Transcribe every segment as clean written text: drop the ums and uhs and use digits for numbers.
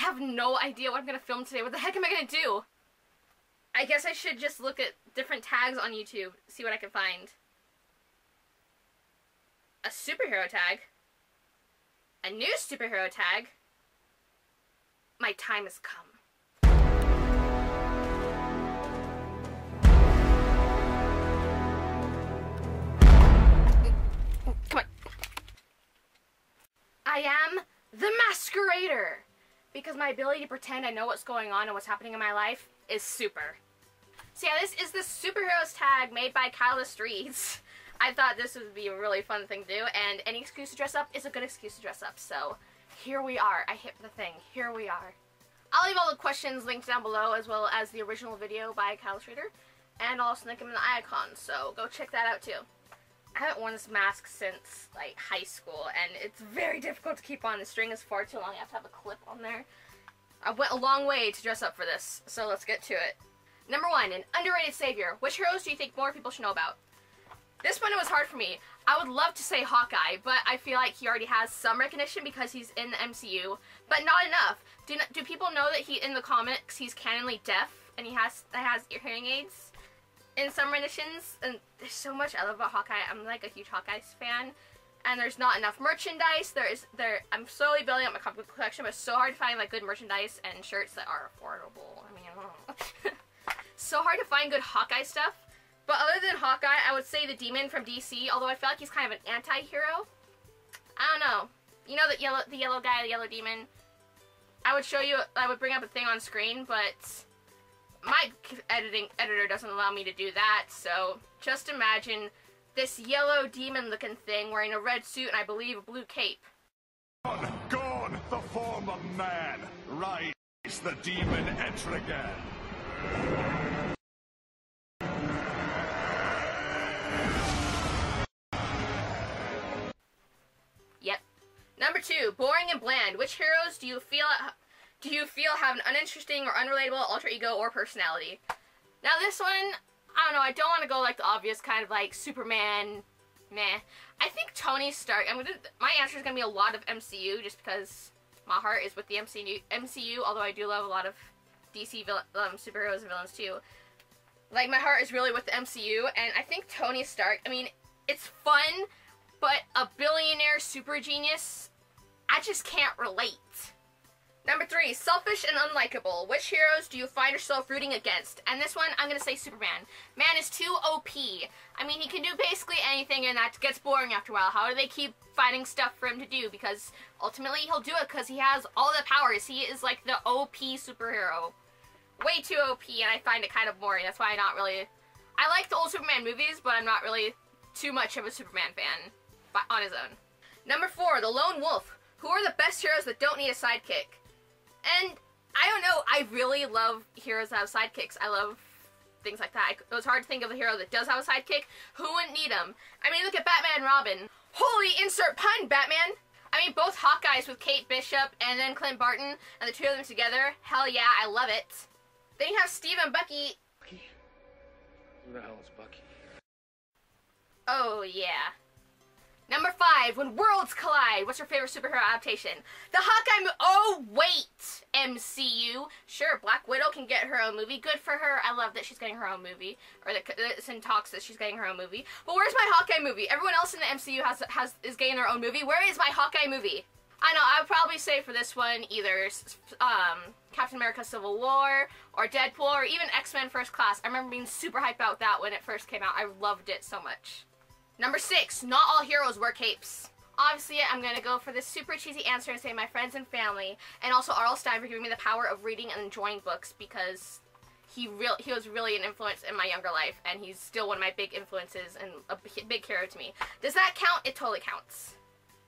have no idea what I'm gonna film today. What the heck am I gonna do? I guess I should just look at different tags on YouTube, see what I can find. A superhero tag. A new superhero tag. My time has come. Come on. I am the Masquerader. Because my ability to pretend I know what's going on and what's happening in my life is super. So yeah, this is the superheroes tag made by Catalyst Reads. I thought this would be a really fun thing to do, and any excuse to dress up is a good excuse to dress up. So here we are. I hit the thing. Here we are. I'll leave all the questions linked down below, as well as the original video by Catalyst Reader, and I'll also link them in the icon, so go check that out too. I haven't worn this mask since like high school, and it's very difficult to keep on. The string is far too long. I have to have a clip on there. I went a long way to dress up for this, so let's get to it. Number 1, an underrated savior. Which heroes do you think more people should know about? This one, it was hard for me. I would love to say Hawkeye, but I feel like he already has some recognition because he's in the MCU, but not enough. Do people know that in the comics he's canonly deaf and he has hearing aids in some renditions? And there's so much I love about Hawkeye. I'm like a huge Hawkeye fan, and there's not enough merchandise. I'm slowly building up my comic book collection, but it's so hard to find like good merchandise and shirts that are affordable. I mean, so hard to find good Hawkeye stuff. But other than Hawkeye, I would say the Demon from DC, although I feel like he's kind of an anti-hero. I don't know. You know the yellow guy, the yellow demon? I would bring up a thing on screen, but my editor doesn't allow me to do that, so just imagine this yellow demon-looking thing wearing a red suit and I believe a blue cape. Gone, the form of man. Rise, the demon enter again. Yep. Number 2, boring and bland. Which heroes do you feel have an uninteresting or unrelatable alter ego or personality? Now this one, I don't know, I don't want to go like the obvious kind of like Superman, meh. I think Tony Stark, my answer is going to be a lot of MCU just because my heart is with the MCU, although I do love a lot of DC superheroes and villains too. Like, my heart is really with the MCU, and I think Tony Stark, I mean, it's fun, but a billionaire super genius, I just can't relate. Number 3, selfish and unlikable. Which heroes do you find yourself rooting against? And this one, I'm going to say Superman. Man is too OP. I mean, he can do basically anything, and that gets boring after a while. How do they keep finding stuff for him to do? Because ultimately, he'll do it because he has all the powers. He is like the OP superhero. Way too OP, and I find it kind of boring. That's why I like the old Superman movies, but I'm not really too much of a Superman fan on his own. Number 4, the Lone Wolf. Who are the best heroes that don't need a sidekick? And I don't know, I really love heroes that have sidekicks. I love things like that. It was hard to think of a hero that does have a sidekick. Who wouldn't need him? I mean, look at Batman and Robin. Holy insert pun, Batman! I mean, both Hawkeyes with Kate Bishop and then Clint Barton, and the two of them together. Hell yeah, I love it. Then you have Steve and Bucky. Bucky? Who the hell is Bucky? Oh yeah. Number 5, when worlds collide. What's your favorite superhero adaptation? The Hawkeye oh wait, MCU. Sure, Black Widow can get her own movie. Good for her. I love that she's getting her own movie. Or that it's in talks that she's getting her own movie. But where's my Hawkeye movie? Everyone else in the MCU is getting their own movie. Where is my Hawkeye movie? I know, I would probably say for this one either Captain America Civil War or Deadpool or even X-Men First Class. I remember being super hyped about that when it first came out. I loved it so much. Number 6, not all heroes wear capes. Obviously, I'm going to go for this super cheesy answer and say my friends and family, and also R.L. Stine for giving me the power of reading and enjoying books, because he was really an influence in my younger life, and he's still one of my big influences and a big hero to me. Does that count? It totally counts.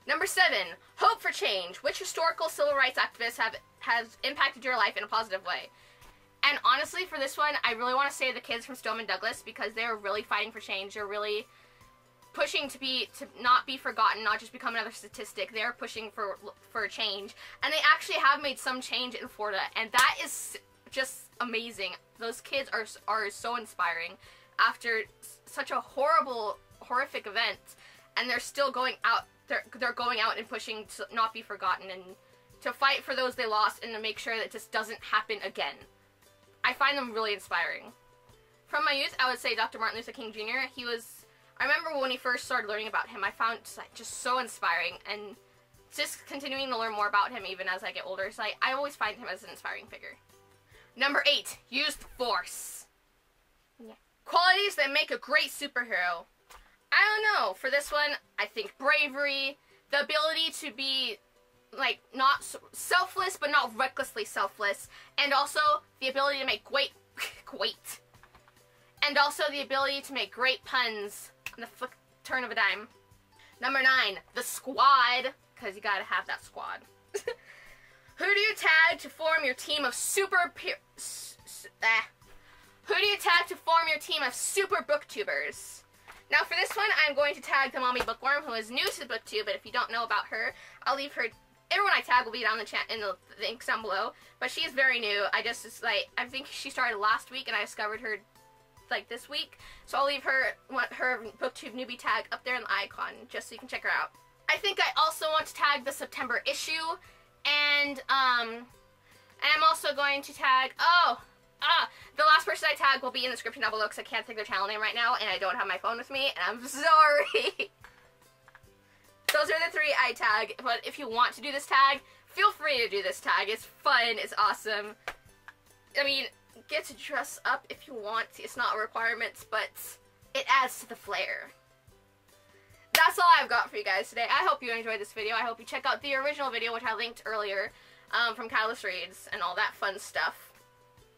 Number 7, hope for change. Which historical civil rights activist has impacted your life in a positive way? And honestly, for this one, I really want to say the kids from Stoneman Douglas, because they're really fighting for change. They're really pushing to not be forgotten, not just become another statistic. They're pushing for change, and they actually have made some change in Florida, and that is just amazing. Those kids are so inspiring after such a horrific event, and they're still going out. They're going out and pushing to not be forgotten and to fight for those they lost and to make sure that it just doesn't happen again. I find them really inspiring. From my youth, I would say Dr. Martin Luther King Jr. I remember when he first started learning about him, I found just so inspiring, and just continuing to learn more about him even as I get older. So I always find him as an inspiring figure. Number 8, use the Force. Yeah. Qualities that make a great superhero. I don't know. For this one, I think bravery, the ability to be, like, not selfless, but not recklessly selfless, and also the ability to make and also the ability to make great puns on the turn of a dime. Number 9, the squad, because you gotta have that squad. Who do you tag to form your team of super booktubers? Now for this one, I'm going to tag the Mommy Bookworm, who is new to the booktube, but if you don't know about her, I'll leave her, everyone I tag will be down in the links down below, but she is very new. I think she started last week, and I discovered her, like, this week, so I'll leave her booktube newbie tag up there in the icon, just so you can check her out. I think I also want to tag the September issue, and I'm also going to tag, the last person I tag will be in the description down below, because I can't think of their channel name right now, and I don't have my phone with me, and I'm sorry. Those are the 3 I tag, but if you want to do this tag, feel free to do this tag. It's fun, it's awesome. I mean, get to dress up if you want. It's not a requirement, but it adds to the flair. That's all I've got for you guys today. I hope you enjoyed this video. I hope you check out the original video, which I linked earlier, from Catalyst Reads and all that fun stuff.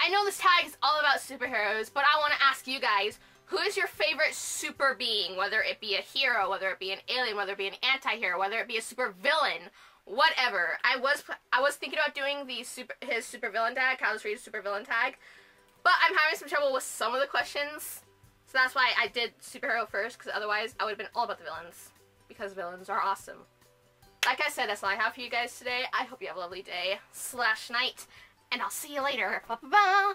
I know this tag is all about superheroes, but I want to ask you guys, who is your favorite super being? Whether it be a hero, whether it be an alien, whether it be an anti-hero, whether it be a super villain, whatever. I was thinking about doing his super villain tag, Catalyst Reads super villain tag, but I'm having some trouble with some of the questions, so that's why I did superhero first, because otherwise I would have been all about the villains, because villains are awesome. Like I said, that's all I have for you guys today. I hope you have a lovely day / night, and I'll see you later. Bye-bye.